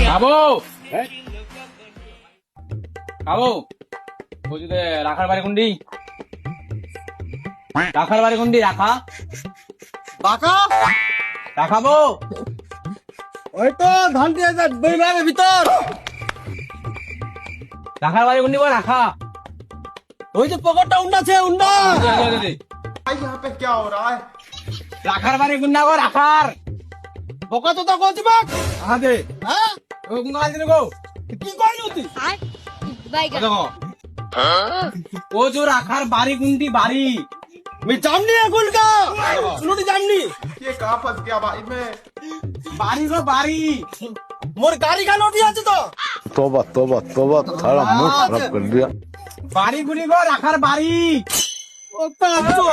খাবো খাবো বলছি যে রাখার বাড়ি কোনটি? রাখার বাড়ি কোনটি? রাখা বাঁকা রাখাবো ওই তো ধান দিয়ে বেড়ে ভিতর রাখার বাড়ি কোনটি বল? রাখা ওই যে পকেটটা উন্ডাছে উন্ডা भाई यहाँ पे क्या हो रहा है? রাখার বাড়ি কোন না গো? রাখার বোকা তো তা করছি বাক আদে হ্যাঁ ও কোন গাছ দিলে গো? কি কইলি তুই দেখো ও যে রাখার বাড়ি কোনটি? বাড়ি मैं जामनी है गुल का सुनो जामनी ये कहाँ फंस गया भाई मैं? বাড়ি গো বাড়ি मोर गाड़ी का नोटी আছে তো तौबा तौबा तौबा सारा मूड खराब कर दिया বাড়ি গুলি গো রাখার বাড়ি ও তা তো